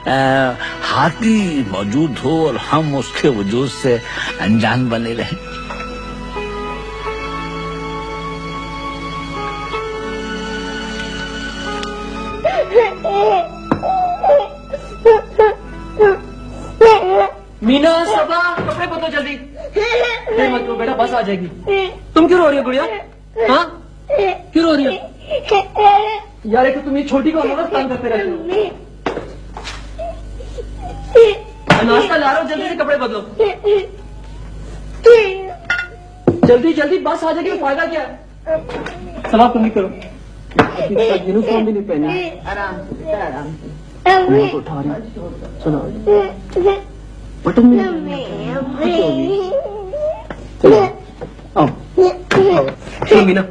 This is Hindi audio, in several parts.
हाथी मौजूद हो और हम उसके वजूद से अनजान बने रहें। मीना, सबा, कपड़े बदलो जल्दी। नहीं मत रो बेटा, बस आ जाएगी। तुम क्यों रो रही हो गुड़िया? हाँ, क्यों रो रही हो? यार एक तो तुम ये छोटी को अलग तंग करते रहते हो। नाश्ता ला रहा हूँ, जल्दी से कपड़े बदलो। जल्दी जल्दी, बस आ जाएगी तो फायदा क्या है? सलाह तुम नहीं करो, यूनिफॉर्म भी नहीं पहनी। आराम से आराम से को उठा रही। चलो बटन में चलो आओ। चलो मीना,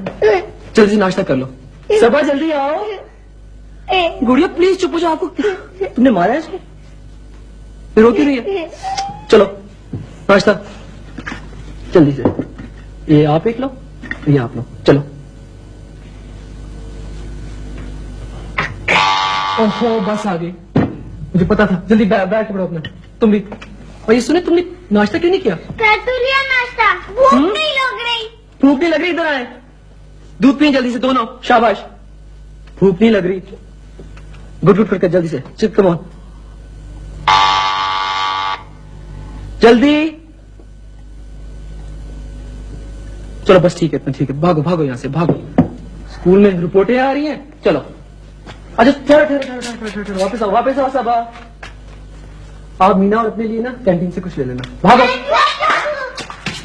जल्दी से नाश्ता कर लो। सबा जल्दी आओ। गुड़िया प्लीज चुप हो जाओ। आपको तुमने मारा है इसको? फिर रो क्यों रही है? चलो नाश्ता जल्दी से। ये आप एक लो, ये आप लो। चलो। ओहो बस आ गई, मुझे पता था। जल्दी बैठ पड़ो अपना। तुम भी। और ये सुने, तुमने नाश्ता क्यों नहीं किया? कर लिया नाश्ता, भूख नहीं लग रही। भूख नहीं लग रही? इधर आए, दूध पिए जल्दी से दोनों। शाबाश। भूख नहीं लग रही? गुड गुड करके जल्दी से। सिट, कम ऑन जल्दी। चलो बस ठीक है, इतना ठीक है। भागो भागो यहाँ से, भागो। स्कूल में रिपोर्टें आ रही हैं। चलो अच्छा, ठहरो वापस आओ, वापस आओ सब। आप मीना और अपने लिए ना कैंटीन से कुछ ले लेना। भागो।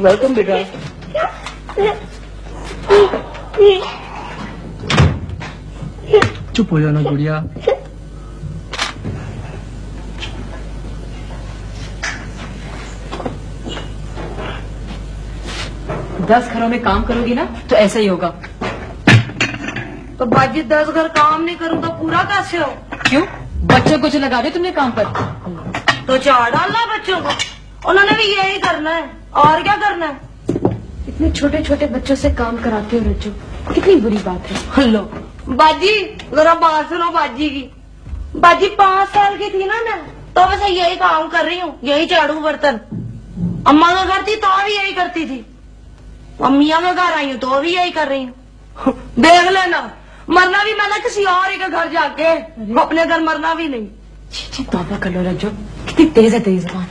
वेलकम बेटा। चुप हो जाना गुड़िया। दस घरों में काम करोगी ना तो ऐसा ही होगा। तो बाजी 10 घर काम नहीं करूँ तो पूरा कैसे हो? क्यों? बच्चों को जो लगा दे तुमने काम पर। तो चार डालना बच्चों को, उन्होंने भी यही करना है, और क्या करना है? इतने छोटे छोटे बच्चों से काम कराते हो रज्जू, कितनी बुरी बात है। हेलो बाजी, जरा बात सुनो बाजी की। बाजी 5 साल की थी ना मैं, तो वैसे यही काम कर रही हूँ, यही झाड़ू बर्तन। अम्मा का घर थी तो भी यही करती थी, अम्मिया का घर आई हूँ तो भी यही कर रही हूँ। देख लेना, मरना भी मैंने किसी और के घर जाके, अपने घर मरना भी नहीं। जी तौबा कर लो रज्जू, कितनी तेज है तेरी जुबान।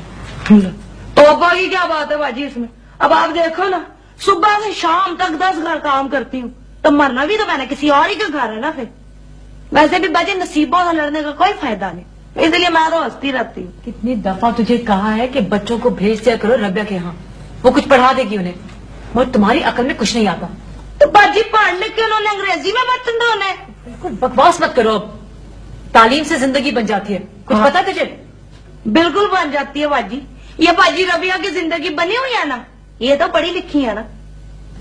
तौबा की क्या बात है बाजी इसमें? अब आप देखो ना, सुबह से शाम तक 10 घर काम करती हूँ, तो मरना भी तो मैंने किसी और ही के घर है ना। फिर वैसे भी बाजी नसीबों से लड़ने का कोई फायदा नहीं, इसलिए मैं तो हंसती रहती हूँ। कितनी दफा तुझे कहा है कि बच्चों को भेज दिया करो रबिया के यहाँ, वो कुछ पढ़ा देगी उन्हें। और तुम्हारी अकल में कुछ नहीं आता। तो बाजी पढ़ लिख के उन्होंने अंग्रेजी में मत उन्होंने। बिल्कुल बकवास मत करो। अब तालीम से जिंदगी बन जाती है, कुछ पता तुझे? बिल्कुल बन जाती है बाजी। ये बाजी रबिया की जिंदगी बनी हुई है ना, ये तो पढ़ी लिखी है ना।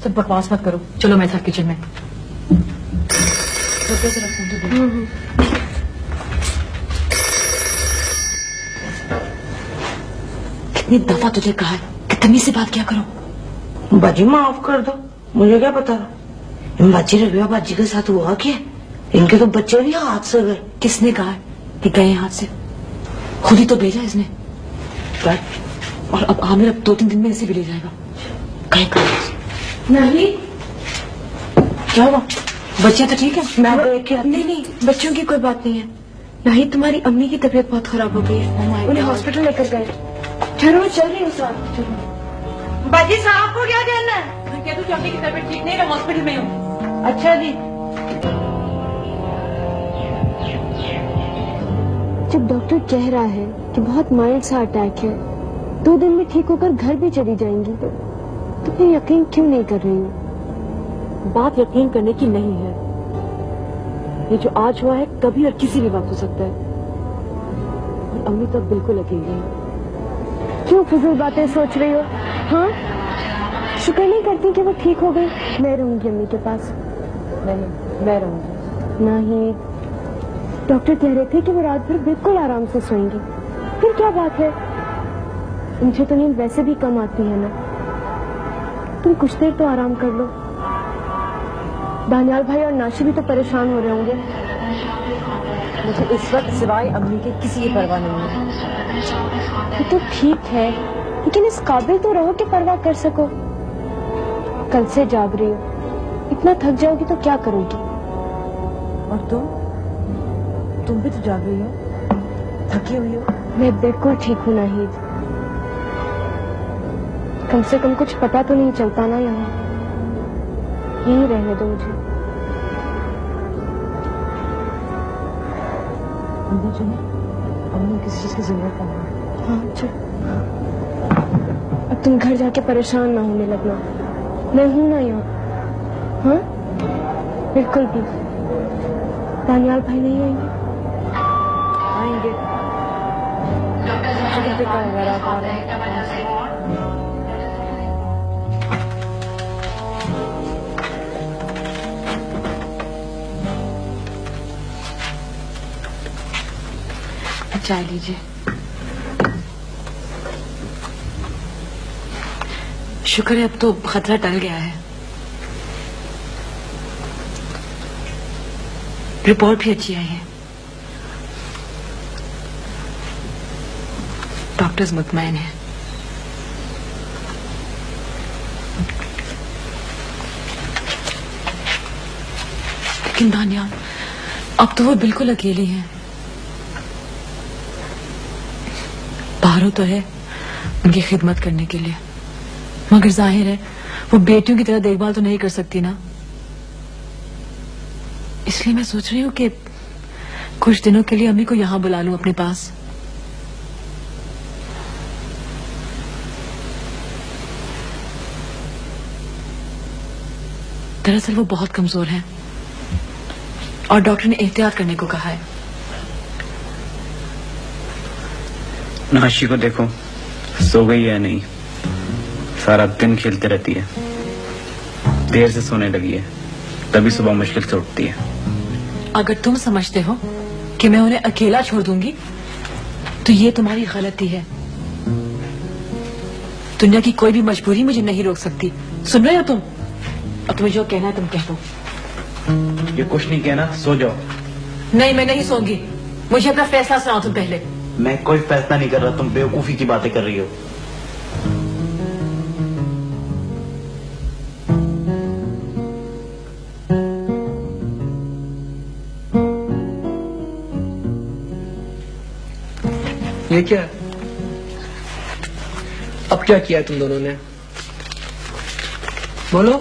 सब बकवास मत करो, चलो मैं था किचन में। कितनी दफा तुझे कहा है कि तमीज से बात किया करो। बाजी माफ कर दो, मुझे क्या पता। बाजी रबिया बाजी के साथ हुआ क्या? इनके तो बच्चे भी हाथ से गए। किसने कहा है कि गए हाथ से? खुद ही तो भेजा इसने। और अब आमिर अब 2-3 दिन में इसे भी ले जाएगा। नहीं, क्या हुआ? बच्चियां तो ठीक है? मैं देख के आती। नहीं, बच्चों की कोई बात नहीं है। नहीं, तुम्हारी अम्मी की तबीयत बहुत खराब हो गई है, उन्हें हॉस्पिटल लेकर गए। ठहरो, मैं चल रही हूँ साथ। चलो। बाजी साहब को क्या कहना है? मैं कहती हूँ कि अम्मी की तबीयत ठीक नहीं है, मैं हॉस्पिटल में हूँ। अच्छा जी। जब डॉक्टर कह रहा है कि बहुत माइल्ड सा अटैक है, 2 दिन में ठीक होकर घर भी चली जाएंगी, तो फिर यकीन क्यों नहीं कर रही हूँ? बात यकीन करने की नहीं है। ये जो आज हुआ है कभी और किसी भी वक्त हो सकता है। और अम्मी तो बिल्कुल अकेली है। क्यों फिजूल बातें सोच रही हो? हाँ, शुक्र नहीं करती कि वो ठीक हो गई। मैं रहूंगी अम्मी के पास। नहीं, मैं रहूंगी। नहीं, डॉक्टर कह रहे थे कि वो रात भर बिल्कुल आराम से सोएंगी। फिर क्या बात है? मुझे तो नींद वैसे भी कम आती है ना। तुम कुछ देर तो आराम कर लो। दानियाल भाई और नाशी भी तो परेशान हो रहे होंगे। मुझे इस वक्त सिवाय अम्मी के किसी की परवाह नहीं है। ये तो ठीक है, लेकिन इस काबिल तो रहो कि परवाह कर सको। कल से जाग रही हो, इतना थक जाओगी तो क्या करोगी? और तुम भी तो जाग रही हो, थकी हुई हो। मैं बिल्कुल ठीक हूँ नाहिद। कम से कम कुछ पता तो नहीं चलता ना यहाँ। यहीं रहने दो मुझे। अंदर चलो, अम्मी किसी चीज की जरूरत है। हाँ चल। अब तुम घर जाके परेशान ना होने लगना, मैं हूं ना यहाँ। हाँ बिल्कुल भी। दानियाल भाई नहीं आएंगे? आएंगे। अगर आप आ रहे हैं। चाय लीजिए। शुक्र है अब तो खतरा टल गया है। रिपोर्ट भी अच्छी आई है। डॉक्टर्स मुतमईन हैं। लेकिन दानियाल, अब तो वो बिल्कुल अकेली हैं। बाहरों तो है उनकी खिदमत करने के लिए, मगर जाहिर है वो बेटियों की तरह देखभाल तो नहीं कर सकती ना। इसलिए मैं सोच रही हूँ कि कुछ दिनों के लिए अम्मी को यहाँ बुला लूं अपने पास। दरअसल वो बहुत कमजोर हैं और डॉक्टर ने एहतियात करने को कहा है। नाशी को देखो, सो गई है नहीं, सारा दिन खेलती रहती है, देर से सोने लगी है, तभी सुबह मुश्किल से उठती है। अगर तुम समझते हो कि मैं उन्हें अकेला छोड़ दूंगी तो ये तुम्हारी गलती है। दुनिया की कोई भी मजबूरी मुझे नहीं रोक सकती। सुन रहे हो तुम? अब तुम्हें जो कहना है तुम कह दो। ये कुछ नहीं कहना, सो जाओ। नहीं, मैं नहीं सोऊंगी। मुझे अपना फैसला सुनाओ तुम पहले। मैं कोई फैसला नहीं कर रहा, तुम बेवकूफी की बातें कर रही हो। ये क्या है? अब क्या किया तुम दोनों ने? बोलो,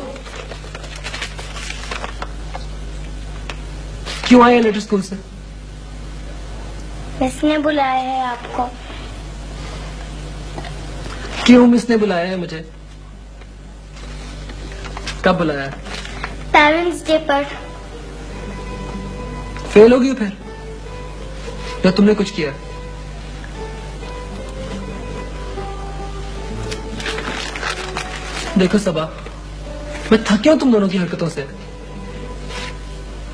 क्यों आए लेटर स्कूल से? मिस ने बुलाया है आपको। क्यों मिस ने बुलाया है मुझे? कब बुलाया है? पेरेंट्स डे पर। फेल हो गई फिर, या तुमने कुछ किया? देखो सबा, मैं थक गया हूं तुम दोनों की हरकतों से।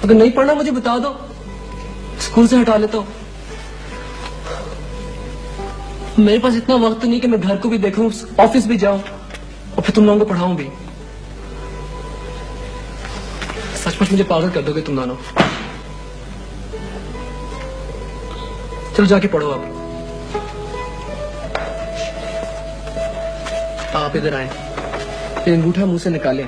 अगर नहीं पढ़ना मुझे बता दो, स्कूल से हटा लेता हूं। मेरे पास इतना वक्त नहीं कि मैं घर को भी देखूं, ऑफिस भी जाऊं और फिर तुम लोगों को पढ़ाऊं भी। सचमुच मुझे पागल कर दोगे तुम दोनों। चलो जाके पढ़ो अब। आप इधर आए, ये अंगूठा मुंह से निकालें।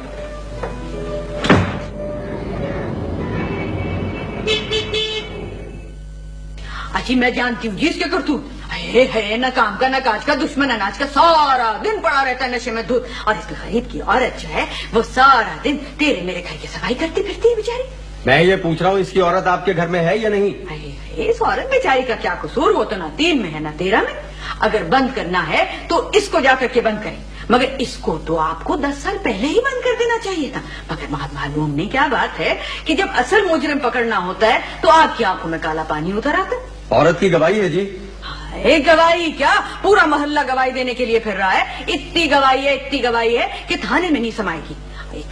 अच्छी मैं जानती हूँ जिसके करतूत है ना काम का ना काज का, दुश्मन अनाज का, सारा दिन पड़ा रहता है नशे में धूत। और इसके गरीब की औरत जो है वो सारा दिन तेरे मेरे घर की सफाई करती फिरती है बेचारी। मैं ये पूछ रहा हूँ, इसकी औरत आपके घर में है या नहीं? इस औरत बेचारी का क्या कसूर? वो तो ना 3 में है ना 13 में। अगर बंद करना है तो इसको जाकर के बंद करें, मगर इसको तो आपको 10 साल पहले ही बंद कर देना चाहिए था। मगर मालूम नहीं क्या बात है कि जब असल मुजरिम पकड़ना होता है तो आपकी आंखों में काला पानी उतर आता है। औरत की गवाही है जी। एक गवाही क्या, पूरा मोहल्ला गवाही देने के लिए फिर रहा है। इतनी गवाही है कि थाने में नहीं समाएगी।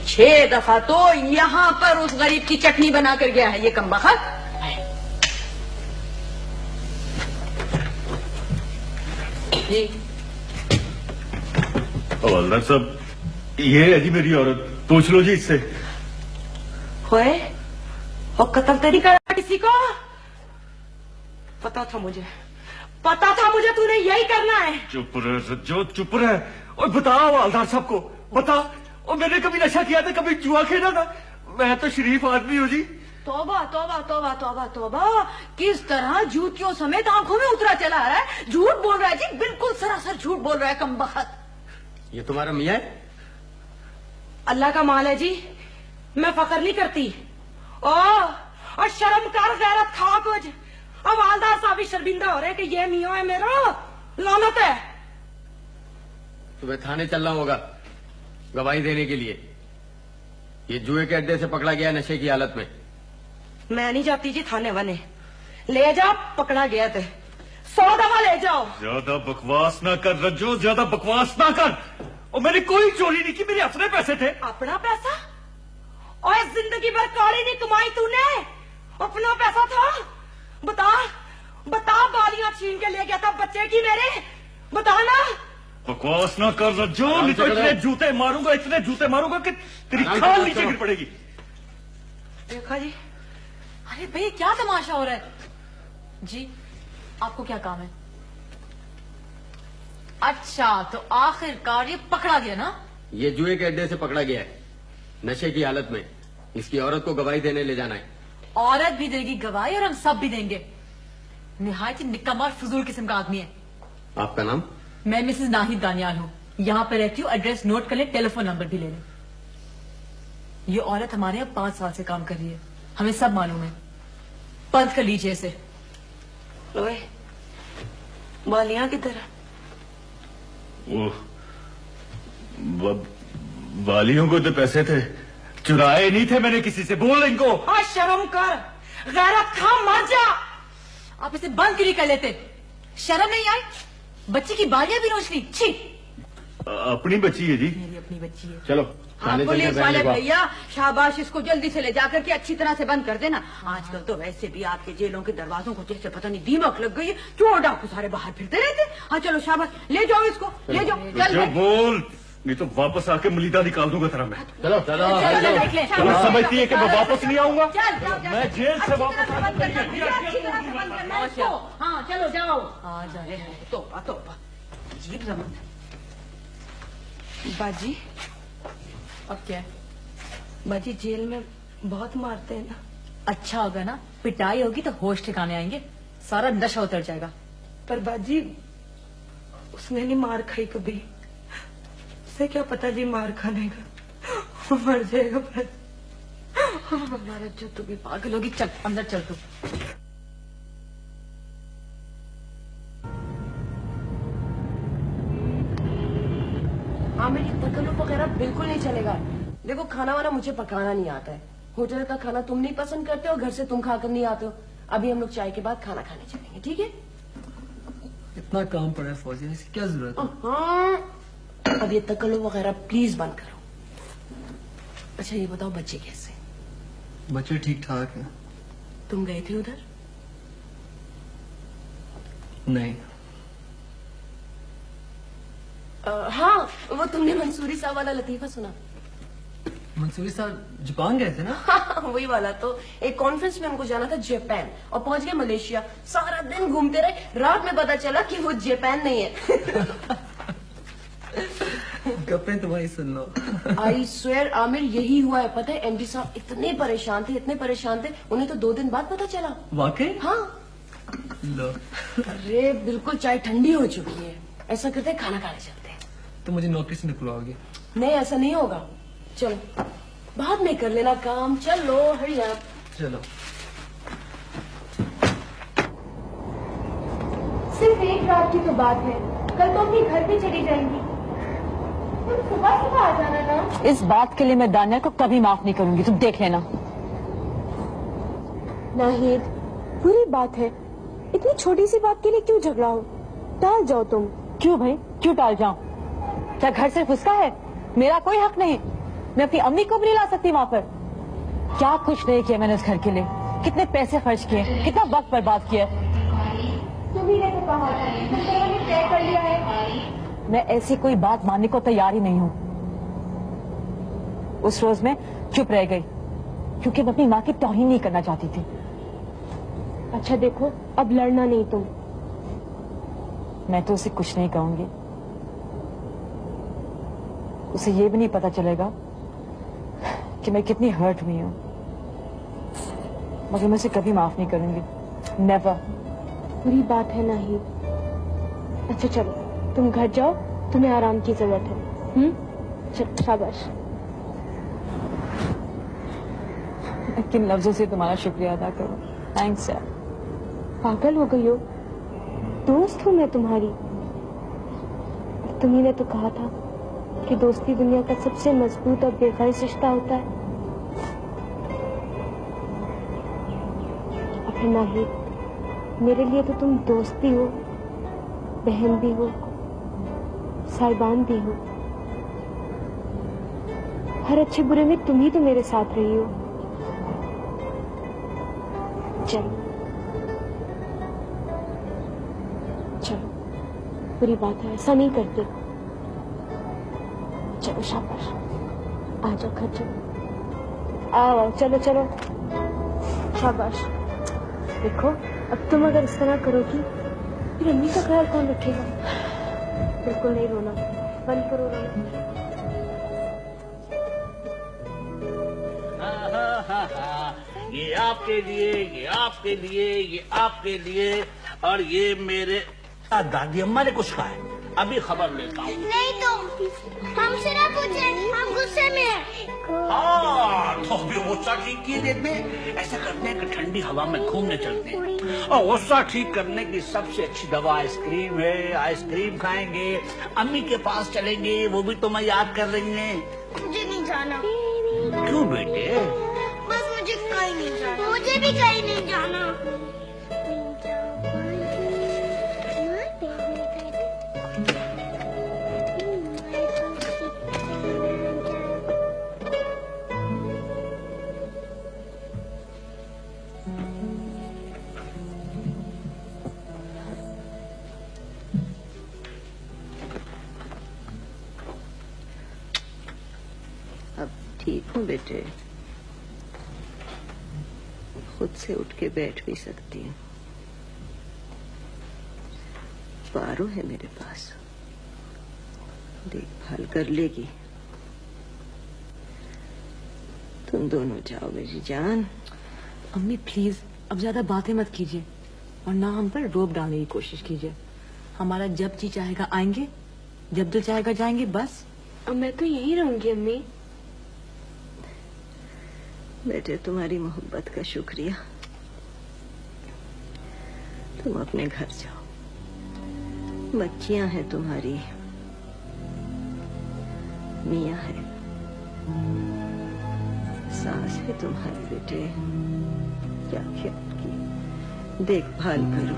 6 दफा तो यहाँ पर उस गरीब की चटनी बना कर गया है ये कमबख्त। जी हवलदार साहब, ये है जी मेरी औरत, पूछ लो जी इससे। होए और कत्ल तेरी करा किसी को? पता था मुझे तूने यही करना है। चुप रहे रज्जो, चुप रहे। और बताओ हवलदार साहब को, बता। और मैंने कभी नशा किया था, कभी जुआ खेला था? मैं तो शरीफ आदमी हूँ जी। तौबा तौबा तौबा तौबा तौबा, किस तरह जूतियों समेत आंखों में उतरा चला आ रहा है। झूठ बोल रहा है जी, बिल्कुल सरासर झूठ बोल रहा है कमबख्त। ये तुम्हारा मियाँ है? अल्लाह का माल है जी, मैं फख्र नहीं करती। और शर्म कर, गैरत खा कुछ। अब हवलदार साहब भी शर्मिंदा हो रहे कि ये मियाँ है मेरा, लानत है। तुम्हें थाने चलना होगा गवाही देने के लिए। ये जुए के अड्डे से पकड़ा गया नशे की हालत में। मैं नहीं जाती जी थाने वाने, ले जाओ, पकड़ा गया थे 100 दफा ले जाओ। ज्यादा बकवास ना कर रज्जो, ज्यादा बकवास ना कर। और मैंने कोई चोरी नहीं की, मेरे अपने पैसे थे। अपना पैसा? और जिंदगी भर काली नहीं कमाई तूने, अपना पैसा था? बता बालियां छीन के ले गया था बच्चे की मेरे, बता ना। बकवास ना कर रज्जो, नहीं तो इतने जूते मारूंगा कि तेरी खाल नीचे गिर पड़ेगी। देखा जी, अरे भाई क्या तमाशा हो रहा है जी? आपको क्या काम है? अच्छा, तो आखिरकार ये पकड़ा गया ना? ये जुए के अड्डे से पकड़ा गया है नशे की हालत में। इसकी औरत को गवाही देने ले जाना है। औरत भी देगी गवाही और हम सब भी देंगे। निहायत ही निकम्मा और फजूल किस्म का आदमी है। आपका नाम? मैं मिसेस नाहिद दानियाल हूँ, यहाँ पे रहती हूँ। एड्रेस नोट कर ले, टेलीफोन नंबर भी ले ले। ये औरत हमारे यहाँ 5 साल से काम कर रही है, हमें सब मालूम है। बंद कर लीजिए इसे। ओए, बालियां की तरह। वालियों को तो पैसे थे, चुराए नहीं थे मैंने किसी से। बोल इनको। हाँ, शर्म कर, गैरत खा, मर जा। आप इसे बंद क्यों नहीं कर लेते? शर्म नहीं आई? बच्ची की बालियां भी नोच ली। छी, अपनी बच्ची है जी, मेरी अपनी बच्ची है। चलो पुलिस वाले भैया, शाबाश, इसको जल्दी से ले जाकर के अच्छी तरह से बंद कर देना। आजकल तो वैसे भी आपके जेलों के दरवाजों को जैसे पता नहीं दीमक लग गई है, चोर डाकू सारे बाहर फिरते रहते। हाँ चलो शाबाश, ले जाओ इसको, ले जाओ। जो बोल, नहीं तो वापस आके मलीदा निकाल दूंगा तेरा मैं। चलो तुम समझती है कि मैं वापस नहीं आऊंगा? मैं जेल से वापस हाँ चलो जाओ। आ जाए। तोबा तोबा, अजीब जमाना। बाजी, अब क्या है? बाजी जेल में बहुत मारते हैं ना। अच्छा होगा ना, पिटाई होगी तो होश ठिकाने आएंगे, सारा नशा उतर जाएगा। पर बाजी, उसने नहीं मार खाई कभी, उसे क्या पता जी मार खाने का, मर जाएगा बस। हमारा जो तू भी पागल होगी। चल अंदर चल तू। आमिर, ये तकल्लुफ वगैरह बिल्कुल नहीं चलेगा। देखो, खाना वाना मुझे पकाना नहीं आता है। होटल का खाना तुम नहीं पसंद करते हो, घर से तुम खाकर नहीं आते हो। अभी हम लोग चाय के बाद खाना खाने चलेंगे, ठीक है? इतना काम पड़ा है फौजिया, इसकी क्या जरूरत है? हाँ, अब ये तकल्लुफ वगैरह प्लीज बंद करो। अच्छा ये बताओ, बच्चे कैसे? बच्चे ठीक ठाक है। तुम गए थे उधर? नहीं। हाँ, वो तुमने मंसूरी साहब वाला लतीफा सुना? मंसूरी साहब जापान गए थे ना? हाँ, वही वाला। तो एक कॉन्फ्रेंस में हमको जाना था जापान, और पहुंच गए मलेशिया। सारा दिन घूमते रहे, रात में पता चला कि वो जापान नहीं है। गप्पे तुम्हारी सुन लो। आई स्वेयर आमिर, यही हुआ है। पता है, एमडी साहब इतने परेशान थे, उन्हें तो 2 दिन बाद पता चला। वाकई? हाँ। लो। अरे बिल्कुल, चाय ठंडी हो चुकी है। ऐसा करते हैं, खाना खाने चलते हैं। तो मुझे नौकरी से निकलवाओगे? नहीं, ऐसा नहीं होगा। चलो बाद में कर लेना काम। चलो हरी आप। चलो। सिर्फ एक रात की तो बात है, कल तो अपने घर भी चली जाएंगी। सुबह सुबह आ जाना ना। इस बात के लिए मैं दानिया को कभी माफ नहीं करूंगी, तुम देख लेना। नाहिद, बुरी बात है, इतनी छोटी सी बात के लिए क्यों झगड़ा हो? टाल जाओ तुम। क्यों भाई, क्यों टाल जाऊं? क्या घर सिर्फ उसका है? मेरा कोई हक नहीं? मैं अपनी अम्मी को भी नहीं ला सकती वहां पर? क्या कुछ नहीं किया मैंने उस घर के लिए, कितने पैसे खर्च किए, कितना वक्त बर्बाद किया। तुम्ही ने तो कहा था, तुमने तय कर लिया है। मैं ऐसी कोई बात मानने को तैयार ही नहीं हूँ। उस रोज मैं चुप रह गई क्योंकि मैं अपनी माँ की तौहीन नहीं करना चाहती थी। अच्छा देखो, अब लड़ना नहीं तुम। मैं तो उसे कुछ नहीं कहूंगी, उसे ये भी नहीं पता चलेगा कि मैं कितनी हर्ट हुई हूं, मगर मैं उसे कभी माफ नहीं करूंगी, नेवर। बुरी बात है नाहिद। अच्छा चलो तुम घर जाओ, तुम्हें आराम की जरूरत है। चलो शाबाश। मैं किन लफ्जों से तुम्हारा शुक्रिया अदा करूं। थैंक्स यार। पागल हो गई हो? दोस्त हूँ मैं तुम्हारी। तुम्ही ने तो कहा था कि दोस्ती दुनिया का सबसे मजबूत और बेगर्ज रिश्ता होता है। और फिर नाहिद, मेरे लिए तो तुम दोस्त भी हो, बहन भी हो, साहिबान भी हो। हर अच्छे बुरे में तुम ही तो मेरे साथ रही हो। चलो चलो, बुरी बात है, ऐसा नहीं करते। चलो शाबाश, आ जाओ घर चलो। आओ चलो चलो, शाबाश। देखो अब तुम अगर इस तरह करोगी फिर अम्मी का ख्याल कौन रखेगा? बिल्कुल नहीं रोना, बंद करो रोना। ये आपके लिए, ये आपके लिए, ये आपके लिए, और ये मेरे दादी अम्मा ने कुछ कहा है, अभी खबर लेता हूँ। नहीं तो हमसे ना पूछे, हम गुस्से में हैं। हाँ, तो अभी गुस्सा ठीक किए देते हैं। ऐसा करते हैं कि ठंडी हवा में घूमने चलते हैं, और गुस्सा ठीक करने की सबसे अच्छी दवा आइसक्रीम है। आइसक्रीम खाएंगे, अम्मी के पास चलेंगे, वो भी तुम्हें याद कर रही हैं। मुझे नहीं जाना। क्यों बेटे? बस मुझे कहीं नहीं जाना। मुझे भी कहीं नहीं जाना। अब ठीक हूँ बेटे, खुद से उठ के बैठ भी सकती हूँ। पारो है मेरे पास, देखभाल कर लेगी। तुम दोनों जाओ मेरी जान। अम्मी प्लीज अब ज्यादा बातें मत कीजिए और ना हम पर रोब डालने की कोशिश कीजिए। हमारा जब जी चाहेगा आएंगे, जब दिल चाहेगा जाएंगे, बस। अब मैं तो यहीं रहूंगी अम्मी। बेटे तुम्हारी मोहब्बत का शुक्रिया। तुम अपने घर जाओ, बच्चियां हैं तुम्हारी, मियां है, सास है तुम्हारी। बेटे क्या ख्याल की, देखभाल करो।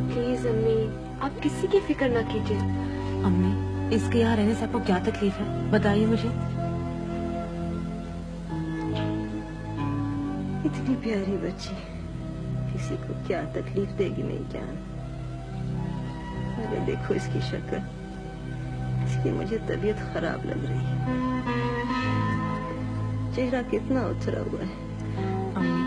प्लीज अम्मी, आप किसी की फिक्र ना कीजिए। अम्मी इसके यहाँ रहने से आपको क्या तकलीफ है, बताइए मुझे। इतनी प्यारी बच्ची किसी को क्या तकलीफ देगी मेरी जान। अरे देखो इसकी शक्ल, इसकी मुझे तबीयत खराब लग रही है। चेहरा कितना उतरा हुआ है। अम्मी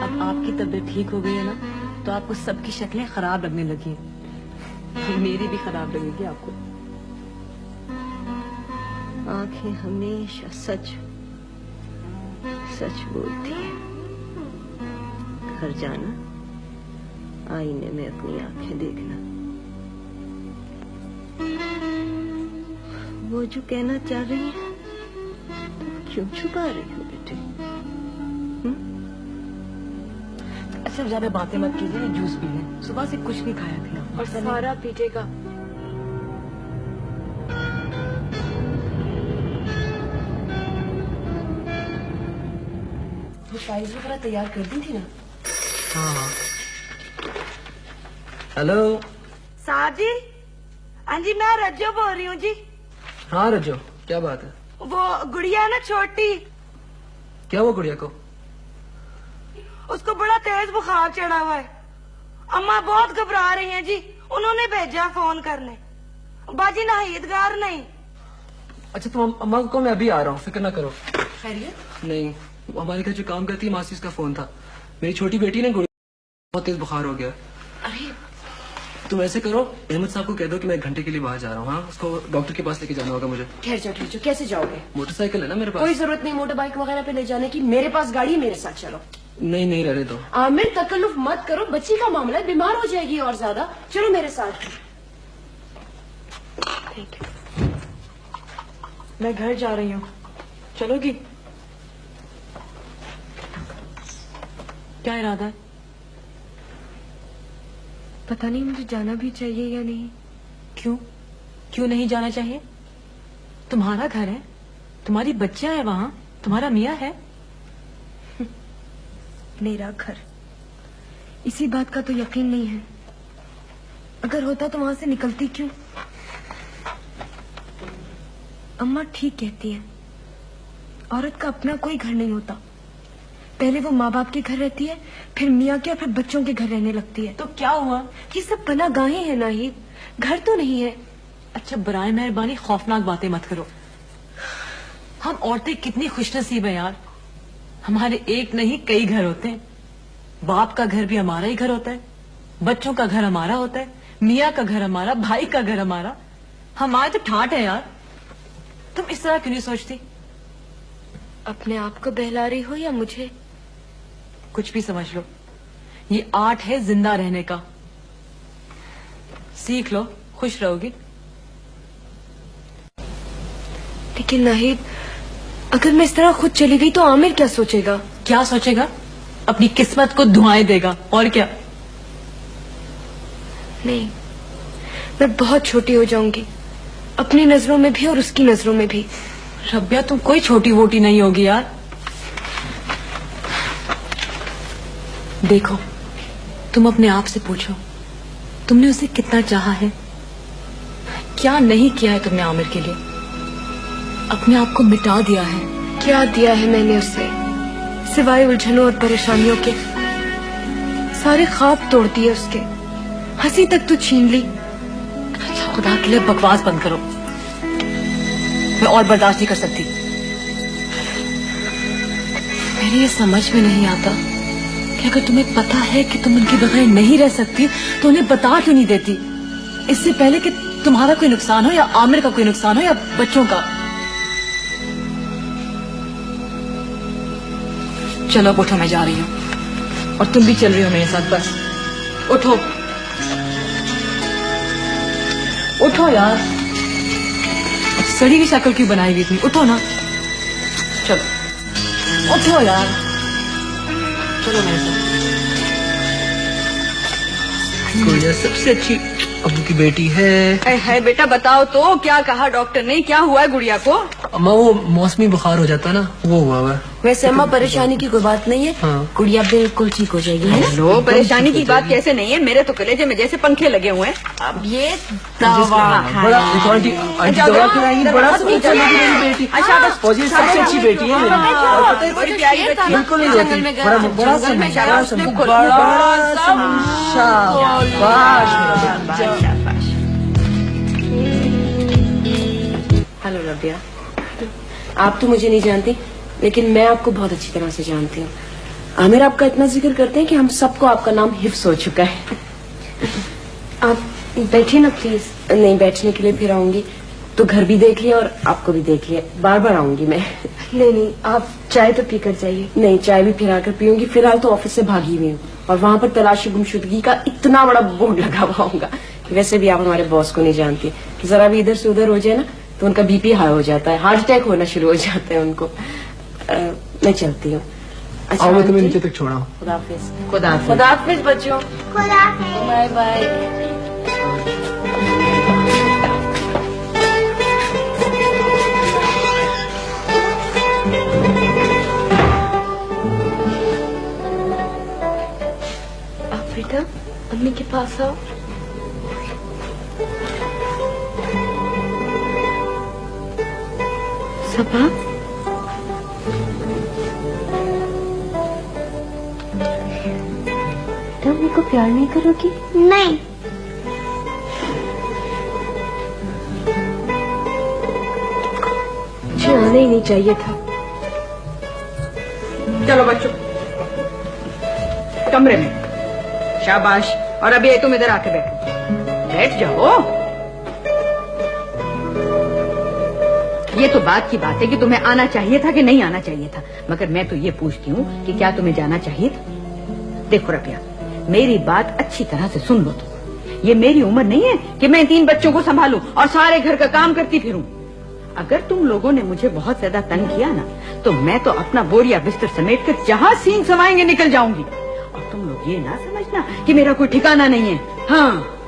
अब आपकी तबीयत ठीक हो गई है ना, तो आपको सबकी शक्लें खराब लगने लगी हैं। मेरी भी खराब लगेगी आपको। आंखें हमेशा सच सच बोलती हैं। घर जाना, आईने में अपनी आंखें देखना। वो जो कहना चाह रही है तो क्यों छुपा रही हो बेटे? अच्छा ज्यादा बातें मत कीजिए, जूस पी लें। सुबह से कुछ नहीं खाया था और सारा पीटेगा। वो फाइल्स वगैरह तैयार कर दी थी ना? हाँ। हेलो साहब जी। हाँ जी, मैं रज्जो बोल रही हूँ जी। हाँ रज्जो, क्या बात है? वो गुड़िया है ना छोटी, क्या वो गुड़िया को? उसको बड़ा तेज बुखार चढ़ा हुआ है। अम्मा बहुत घबरा रही हैं जी, उन्होंने भेजा फोन करने। बाजी नाहिदगार नहीं। अच्छा तुम अम्मा को कहो मैं अभी आ रहा हूँ, फिक्र ना करो। खैरियत? नहीं, वो हमारे घर जो काम करती है मासी, उसका फोन था। मेरी छोटी बेटी ने बहुत तेज बुखार हो गया। अरे तुम ऐसे करो, अहमद साहब को कह दो कि मैं 1 घंटे के लिए बाहर जा रहा हूँ। हाँ, उसको डॉक्टर के पास लेके जाना होगा मुझे। ठहर जाओ, कैसे जाओगे? मोटरसाइकिल है ना मेरे पास। कोई जरूरत नहीं मोटर बाइक वगैरह पे ले जाने की, मेरे पास गाड़ी है, मेरे साथ चलो। नहीं रहने दो। आमिर तकल्लुफ मत करो, बच्ची का मामला है, बीमार हो जाएगी और ज्यादा। चलो मेरे साथ। ठीक है, मैं घर जा रही हूँ, चलोगी? क्या इरादा है? पता नहीं मुझे जाना भी चाहिए या नहीं। क्यों नहीं जाना चाहिए? तुम्हारा घर है, तुम्हारी बच्चियां हैं वहाँ, तुम्हारा मियाँ है। मेरा घर, इसी बात का तो यकीन नहीं है। अगर होता तो वहां से निकलती क्यों? अम्मा ठीक कहती है, औरत का अपना कोई घर नहीं होता। पहले वो माँ बाप के घर रहती है, फिर मियाँ के और फिर बच्चों के घर रहने लगती है। तो क्या हुआ? ये सब पनागाहें हैं नाहिद, घर तो नहीं है। अच्छा, बराए मेहरबानी खौफनाक बातें मत करो। हम औरतें कितनी खुशनसीब हैं यार, हमारे एक नहीं कई घर होते हैं। बाप का घर भी हमारा ही घर होता है, बच्चों का घर हमारा होता है, मियाँ का घर हमारा, भाई का घर हमारा। हमारे तो ठाट है यार। तुम इस तरह क्यों नहीं सोचती? अपने आप को बहला रही हो या मुझे? कुछ भी समझ लो, ये आर्ट है जिंदा रहने का। सीख लो, खुश रहोगी। लेकिन नाहिद, अगर मैं इस तरह खुद चली गई तो आमिर क्या सोचेगा? क्या सोचेगा? अपनी किस्मत को धुआं देगा, और क्या। नहीं, मैं बहुत छोटी हो जाऊंगी, अपनी नजरों में भी और उसकी नजरों में भी। रबिया, तुम कोई छोटी वोटी नहीं होगी यार। देखो, तुम अपने आप से पूछो, तुमने उसे कितना चाहा है? क्या नहीं किया है तुमने आमिर के लिए? अपने आप को मिटा दिया है। क्या दिया है मैंने उसे, सिवाय उलझनों और परेशानियों के? सारे ख्वाब तोड़ दिए उसके, हंसी तक तो छीन ली। अच्छा, खुदा के लिए बकवास बंद करो, मैं और बर्दाश्त नहीं कर सकती। मेरे ये समझ में नहीं आता कि अगर तुम्हें पता है कि तुम उनके बगैर नहीं रह सकती तो उन्हें बता क्यों नहीं देती, इससे पहले कि तुम्हारा कोई नुकसान हो या आमिर का कोई नुकसान हो या बच्चों का। चलो उठो, मैं जा रही हूँ और तुम भी चल रही हो मेरे साथ। बस उठो, उठो यार, सड़ी की शक्ल क्यों बनाई हुई इतनी? उठो ना, चलो उठो यार, चलो मेरे साथ। गुड़िया सबसे अच्छी अबू की बेटी है। है बेटा, बताओ तो क्या कहा डॉक्टर ने, क्या हुआ है गुड़िया को? अम्मा, वो मौसमी बुखार हो जाता ना, वो हुआ हुआ। वैसे अम्मा परेशानी की कोई बात नहीं है। हाँ। गुड़िया बिल्कुल ठीक हो जाएगी, है ना? लो, परेशानी की बात कैसे नहीं है, मेरे तो कलेजे में जैसे पंखे लगे हुए हैं। अब ये दवा बड़ा दवा खिलाएंगी, बड़ा बेटी। अच्छा, बस फौजी सबसे अच्छी बेटी है मेरी। बड़ी प्यारी बच्ची है। बिल्कुल नहीं रहती, बड़ा जंगल में बड़ा हेलो रबिया, आप तो मुझे नहीं जानती, लेकिन मैं आपको बहुत अच्छी तरह से जानती हूँ। आमिर आपका इतना जिक्र करते हैं कि हम सबको आपका नाम हिफ्स हो चुका है। आप बैठिए ना प्लीज। नहीं, बैठने के लिए फिर आऊंगी तो घर भी देख लिया और आपको भी देख लिया, बार बार आऊंगी मैं। नहीं, आप चाय तो पीकर जाइए। नहीं, चाय भी फिर आकर पीऊंगी। फिलहाल तो ऑफिस से भागी हुई हूँ और वहाँ पर तलाशी गुमशुदगी का इतना बड़ा बोर्ड लगा हुआ होगा। वैसे भी आप हमारे बॉस को नहीं जानती, जरा भी इधर से उधर हो जाए ना तो उनका बीपी हाई हो जाता है, हार्ट अटैक होना शुरू हो जाता है उनको। मैं चलती हूँ। अच्छा, आओ, मैं तुम्हें नीचे तक छोड़ा हूँ। खुदाफिज। खुदाफिज बच्चों। Bye bye. आप बेटा अम्मी के पास आओ। सबा, तुम मेरे को प्यार नहीं करोगी? नहीं। मुझे आना ही नहीं चाहिए था। चलो बच्चों, कमरे में। शाबाश। और अभी तुम इधर आके बैठो, बैठ जाओ। ये तो बात की बात है कि तुम्हें आना चाहिए था कि नहीं आना चाहिए था, मगर मैं तो ये पूछती हूँ कि क्या तुम्हें जाना चाहिए था? देखो रबिया, मेरी बात अच्छी तरह से सुन लो। तुम, ये मेरी उम्र नहीं है कि मैं 3 बच्चों को संभालूं और सारे घर का काम करती फिरूं। अगर तुम लोगों ने मुझे बहुत ज्यादा तंग किया ना, तो मैं तो अपना बोरिया बिस्तर समेट कर जहाँ सींग समाएंगे निकल जाऊंगी। और तुम लोग ये ना समझना कि मेरा कोई ठिकाना नहीं है। हाँ,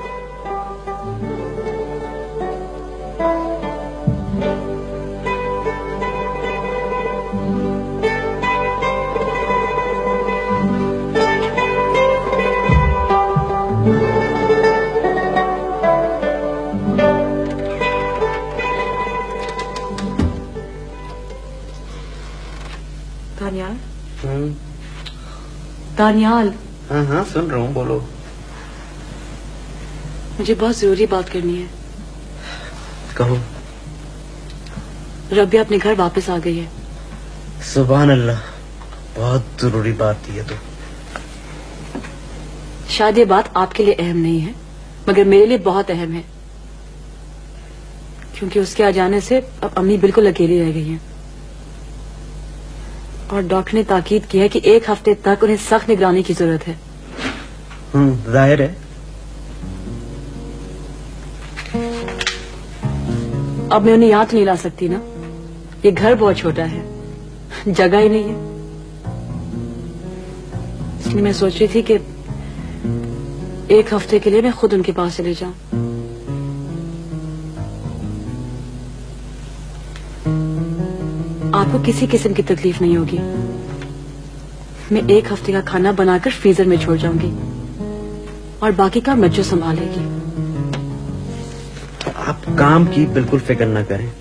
दानियाल। दानियाल। हाँ हाँ सुन रहा हूँ, बोलो। मुझे बहुत जरूरी बात करनी है। कहो। रबिया अपने घर वापस आ गई है। सुभान अल्लाह, बहुत जरूरी बात थी ये तो। शायद ये बात आपके लिए अहम नहीं है, मगर मेरे लिए बहुत अहम है, क्योंकि उसके आ जाने से अब अम्मी बिल्कुल अकेली रह गई हैं। और डॉक्टर ने ताकीद की है कि 1 हफ्ते तक उन्हें सख्त निगरानी की जरूरत है। जाहिर है। अब मैं उन्हें याद नहीं ला सकती ना, ये घर बहुत छोटा है, जगह ही नहीं है। इसलिए मैं सोच रही थी कि 1 हफ्ते के लिए मैं खुद उनके पास चले जाऊं। आपको किसी किस्म की तकलीफ नहीं होगी। मैं 1 हफ्ते का खाना बनाकर फ्रीजर में छोड़ जाऊंगी और बाकी का बच्चों संभालेगी। आप काम की बिल्कुल फिक्र न करें,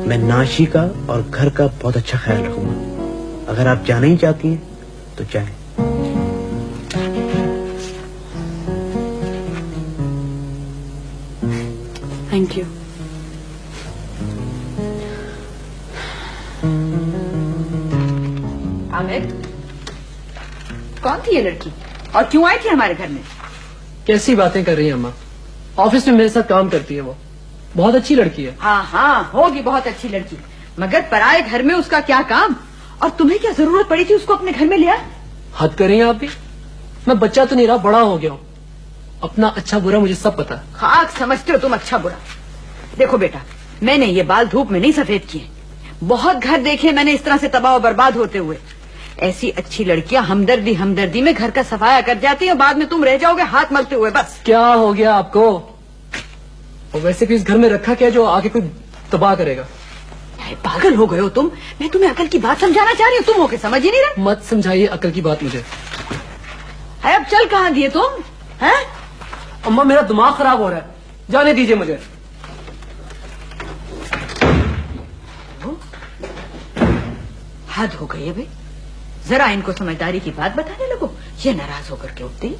मैं नाशी का और घर का बहुत अच्छा ख्याल रखूंगा। अगर आप जाना ही चाहती हैं तो जाएं। Thank you. हामिद, कौन थी ये लड़की और क्यों आई थी हमारे घर में? कैसी बातें कर रही है अम्मा? ऑफिस में मेरे साथ काम करती है वो, बहुत अच्छी लड़की है। हाँ हाँ, होगी बहुत अच्छी लड़की, मगर पराए घर में उसका क्या काम? और तुम्हें क्या जरूरत पड़ी थी उसको अपने घर में लिया? हद करें आप भी, मैं बच्चा तो नहीं रहा, बड़ा हो गया हूँ। अपना अच्छा बुरा मुझे सब पता है। खाक समझते हो तुम अच्छा बुरा। देखो बेटा, मैंने ये बाल धूप में नहीं सफेद किए, बहुत घर देखे मैंने इस तरह से तबाह और बर्बाद होते हुए। ऐसी अच्छी लड़कियां हमदर्दी हमदर्दी में घर का सफाया कर जाती हैं, बाद में तुम रह जाओगे हाथ मलते हुए। बस क्या हो गया आपको? और वैसे भी इस घर में रखा क्या जो आगे कोई तबाह करेगा? पागल हो गए हो तुम? मैं तुम्हें अकल की बात समझाना चाह रही हूँ, तुम होके समझ ही नहीं रहे। मत समझाइए अकल की बात मुझे। है अब चल कहाँ दिए तुम? हैं? अम्मा मेरा दिमाग खराब हो रहा है, जाने दीजिए मुझे। हद हो गई है भाई, जरा इनको समझदारी की बात बताने लगो, ये नाराज होकर के उठते।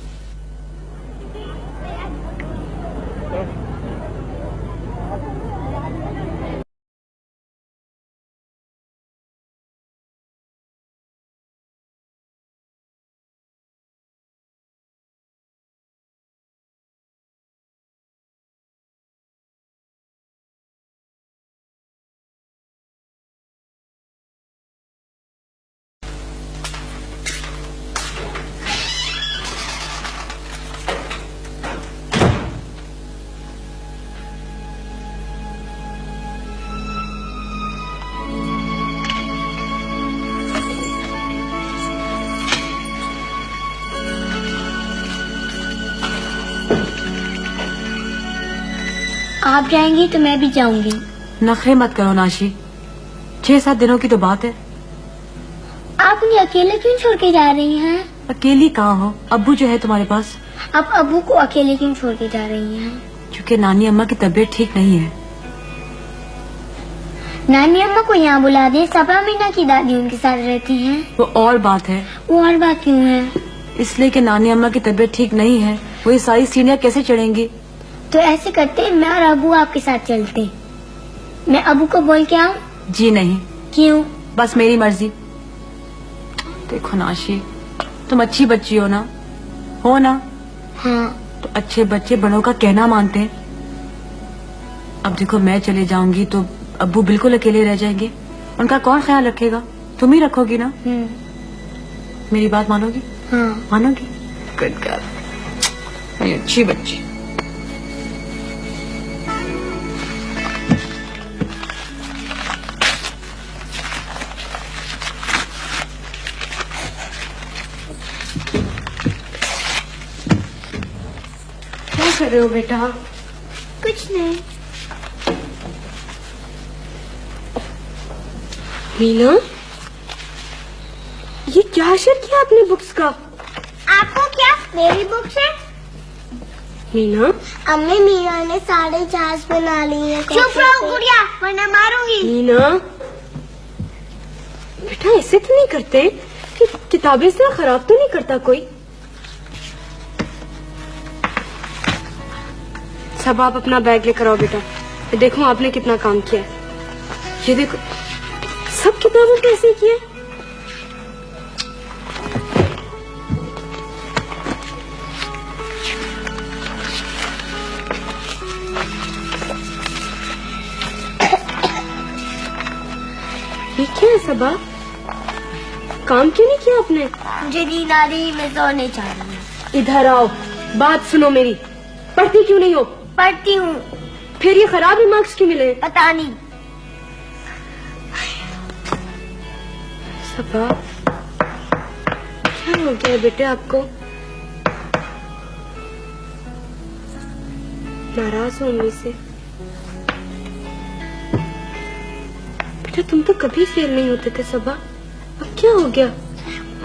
आप जाएंगी तो मैं भी जाऊंगी। नखरे मत करो नाशी, 6-7 दिनों की तो बात है। आप उन्हें अकेले क्यों छोड़ के जा रही हैं? अकेली कहाँ हो, अब्बू जो है तुम्हारे पास। आप अब्बू को अकेले क्यों छोड़ के जा रही हैं? क्योंकि नानी अम्मा की तबीयत ठीक नहीं है। नानी अम्मा को यहाँ बुला दे, सपा मीना की दादी उनके साथ रहती हैं। वो और बात है। वो और बात क्यों है? इसलिए कि नानी अम्मा की तबीयत ठीक नहीं है, वो ये सारी सीढ़ियाँ कैसे चढ़ेंगी। तो ऐसे करते मैं और अबू आपके साथ चलते। मैं अबू को बोल के आऊँ? जी नहीं। क्यों? बस मेरी मर्जी। देखो नाशी, तुम अच्छी बच्ची हो ना, हाँ। तो अच्छे बच्चे बड़ों का कहना मानते हैं। अब देखो मैं चले जाऊंगी तो अब्बू बिल्कुल अकेले रह जाएंगे। उनका कौन ख्याल रखेगा? तुम ही रखोगी ना? मेरी बात मानोगी? हाँ। मानोगी? गुड गर्ल, मेरी अच्छी बच्ची। क्या कर रहे हो बेटा? कुछ नहीं। मीना, ये क्या असर किया अपनी बुक्स का? आपको क्या मेरी बुक्स है? मीना, अम्मी मीना ने सारे जहाज बना लिए हैं। चुप रहो गुड़िया, वरना मारूंगी। मीना, बेटा ऐसे तो नहीं करते कि किताबें इस तरह खराब तो नहीं करता कोई? सब आप अपना बैग लेकर आओ बेटा। ये देखो आपने कितना काम किया है। ये देखो सब किताबें कैसे किए। ये क्या है सबा? काम क्यों नहीं किया आपने? मुझे नींद आ रही, मैं सोने चाह रही हूँ। इधर आओ, बात सुनो मेरी। पढ़ती क्यों नहीं हो? पढ़ती हूँ। फिर ये खराब ही मार्क्स क्यों मिले? पता नहीं। सबा, क्या हो गया बेटे आपको? नाराज हो मम्मी से? बेटा तुम तो कभी फेल नहीं होते थे सबा, अब क्या हो गया?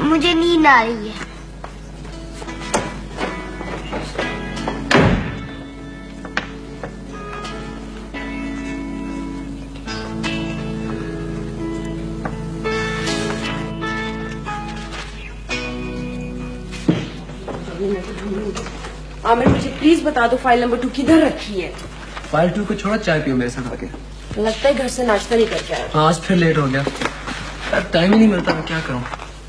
मुझे नींद आ रही है। आमिर मुझे प्लीज बता दो फाइल नंबर 2 किधर रखी है? फाइल 2 को छोड़ा, चाय पियो मेरे साथ आके। लगता है घर से नाश्ता नहीं करके आया। आज फिर लेट हो गया यार, टाइम ही नहीं मिलता। मैं क्या करूं?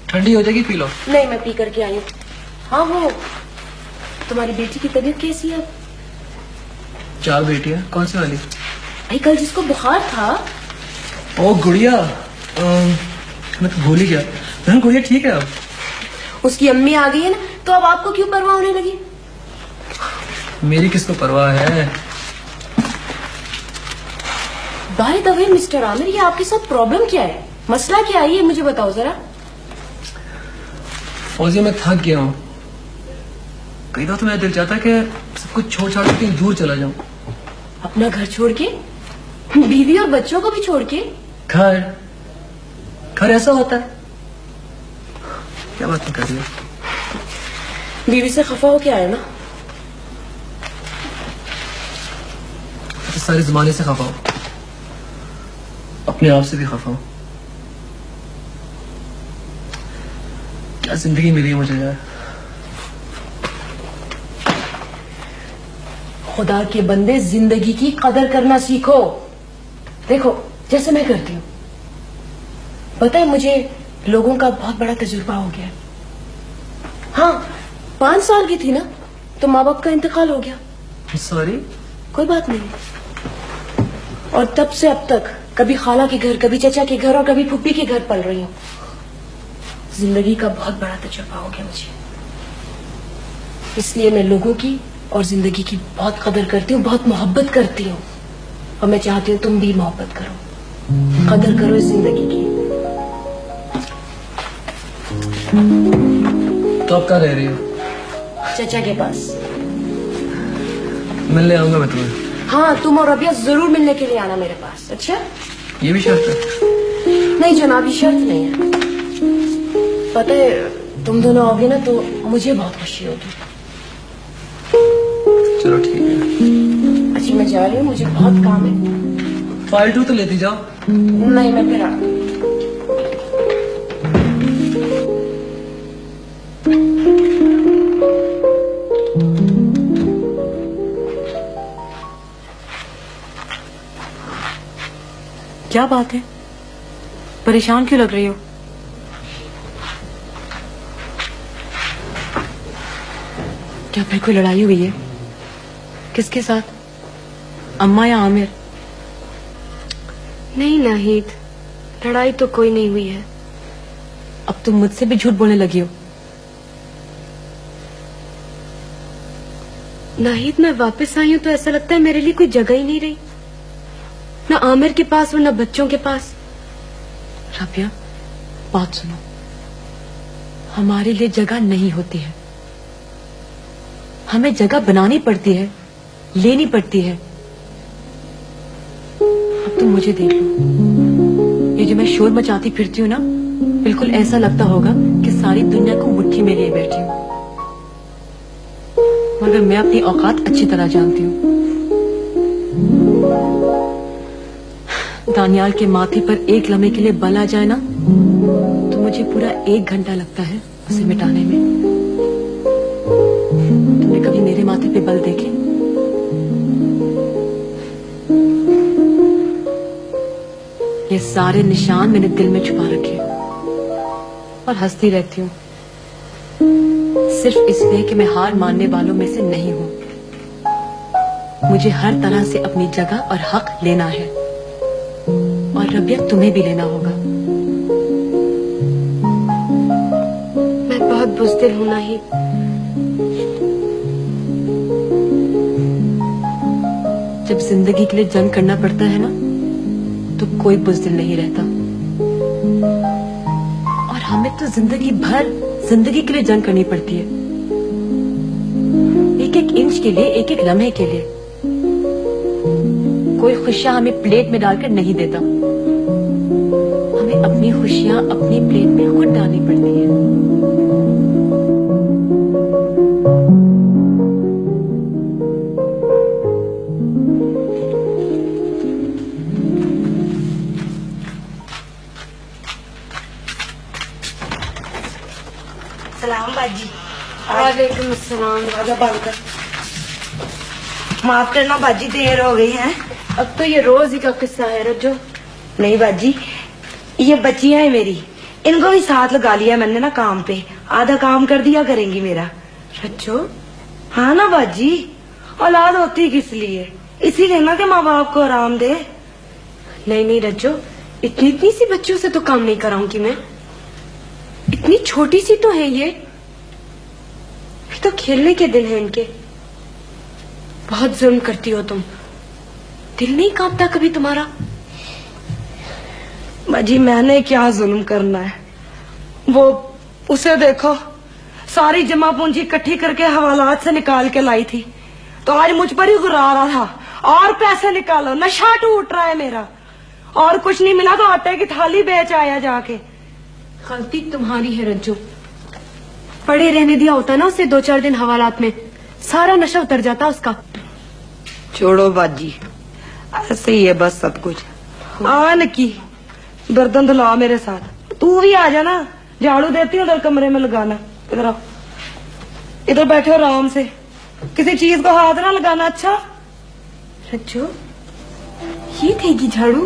ठंडी हो जाएगी, पी लो। नहीं मैं पी करके आई हूँ। हाँ वो तुम्हारी बेटी की तबीयत कैसी है? 4 बेटियां, कौन सी वाली? भाई कल जिसको बुखार था। ओ गुड़िया, मैं तो भूल ही गया। गुड़िया ठीक है अब? उसकी अम्मी आ गई है ना, तो अब आपको क्यों परवाह होने लगी? मेरी किसको परवाह है? By the way mister Aamir, ये आपके साथ प्रॉब्लम क्या है? मसला क्या है ये मुझे बताओ जरा। फौजी मैं थक गया हूँ। कई दफा तो मेरा दिल चाहता है कि सब कुछ छोड़ छाड़ के कहीं दूर चला जाऊं। अपना घर छोड़ के? बीवी और बच्चों को भी छोड़ के? घर ऐसा होता है? क्या बात कर रही हो? बीवी से खफा हो के आए ना? तो सारे जमाने से खफा हो, अपने आप से भी खफा हो। क्या जिंदगी मिली है मुझे यार। खुदा के बंदे, जिंदगी की कदर करना सीखो। देखो जैसे मैं करती हूँ, पता है मुझे लोगों का बहुत बड़ा तजुर्बा हो गया। हाँ 5 साल की थी ना तो माँ बाप का इंतकाल हो गया। सॉरी। कोई बात नहीं। और तब से अब तक कभी खाला के घर, कभी चचा के घर और कभी फुप्पी के घर पल रही हूँ। जिंदगी का बहुत बड़ा तजुर्बा हो गया मुझे, इसलिए मैं लोगों की और जिंदगी की बहुत कदर करती हूँ, बहुत मोहब्बत करती हूँ। और मैं चाहती हूँ तुम भी मोहब्बत करो, कदर करो इस जिंदगी की। तो अब कहाँ रह रही हो? चचा के पास। मिलने आऊंगा मैं तुम्हें। हाँ तुम और रबिया जरूर मिलने के लिए आना मेरे पास। अच्छा? ये भी शर्त है? नहीं जनाब, ये शर्त नहीं है। पता है तुम दोनों आओगे ना तो मुझे बहुत खुशी होगी। चलो ठीक है। अच्छा मैं जा रही हूँ, मुझे बहुत काम है। फाइल 2 तो लेती जाओ। नहीं मैं फिर आ। क्या बात है, परेशान क्यों लग रही हो? क्या फिर कोई लड़ाई हुई है? किसके साथ? अम्मा या आमिर? नहीं नाहिद, लड़ाई तो कोई नहीं हुई है। अब तुम मुझसे भी झूठ बोलने लगी हो। नाहिद, मैं वापस आई हूँ तो ऐसा लगता है मेरे लिए कोई जगह ही नहीं रही, ना आमिर के पास और ना बच्चों के पास। राबिया, बात सुनो, हमारे लिए जगह नहीं होती है, हमें जगह बनानी पड़ती है, लेनी पड़ती है। अब तुम मुझे देख लो, ये जो मैं शोर मचाती फिरती हूँ ना, बिल्कुल ऐसा लगता होगा कि सारी दुनिया को मुट्ठी में लिए बैठी हूँ, मगर मैं अपनी औकात अच्छी तरह जानती हूँ। दानियाल के माथे पर एक लम्हे के लिए बल आ जाए ना, तो मुझे पूरा 1 घंटा लगता है उसे मिटाने में। तुमने कभी मेरे माथे पे बल देखे? ये सारे निशान मैंने दिल में छुपा रखे और हंसती रहती हूँ, सिर्फ इसलिए कि मैं हार मानने वालों में से नहीं हूँ। मुझे हर तरह से अपनी जगह और हक लेना है, और रबिया तुम्हें भी लेना होगा। मैं बहुत बुज़दिल हूँ नाहिद। जब जिंदगी के लिए जंग करना पड़ता है ना, तो कोई बुज़दिल नहीं रहता। और हमें तो जिंदगी भर जिंदगी के लिए जंग करनी पड़ती है, एक एक इंच के लिए, एक एक लम्हे के लिए। कोई खुशियां हमें प्लेट में डालकर नहीं देता, हमें अपनी खुशियां अपनी प्लेट में खुद डालनी पड़ती है। सलाम बाजी। वालेकुम अस्सलाम। माफ करना बाजी, देर हो गई है। अब तो ये रोज ही का किस्सा है रज्जो। नहीं बाजी, ये बच्चियां हैं मेरी, इनको भी साथ लगा लिया मैंने ना काम पे, आधा काम कर दिया करेंगी मेरा। रज्जो? हाँ ना बाजी, औलाद होती किस लिए? इसीलिए ना कि माँ बाप को आराम दे। नहीं नहीं रज्जो, इतनी इतनी सी बच्चों से तो काम नहीं कराऊंगी मैं। इतनी छोटी सी तो है ये, अभी तो खेलने के दिन है इनके। बहुत जुल्म करती हो तुम, दिल नहीं कांपता कभी तुम्हारा? बाजी मैंने क्या जुल्म करना है, वो उसे देखो, सारी जमा पूंजी इकट्ठी करके हवालात से निकाल के लाई थी, तो आज मुझ पर ही गुर्रा रहा था और पैसे निकालो, नशा टूट रहा है मेरा, और कुछ नहीं मिला तो आटे की थाली बेच आया जाके। गलती तुम्हारी है रज्जो, पड़े रहने दिया होता ना उसे 2-4 दिन हवालात में, सारा नशा उतर जाता उसका। छोड़ो बाजी, ऐसे ही है बस सब कुछ। आन की बर्तन धुला मेरे साथ, तू भी आ जाना, झाड़ू देती हूँ उधर कमरे में लगाना। इधर आओ, इधर बैठे हो आराम से, किसी चीज को हाथ ना लगाना। अच्छा रज्जो, ये देगी झाड़ू?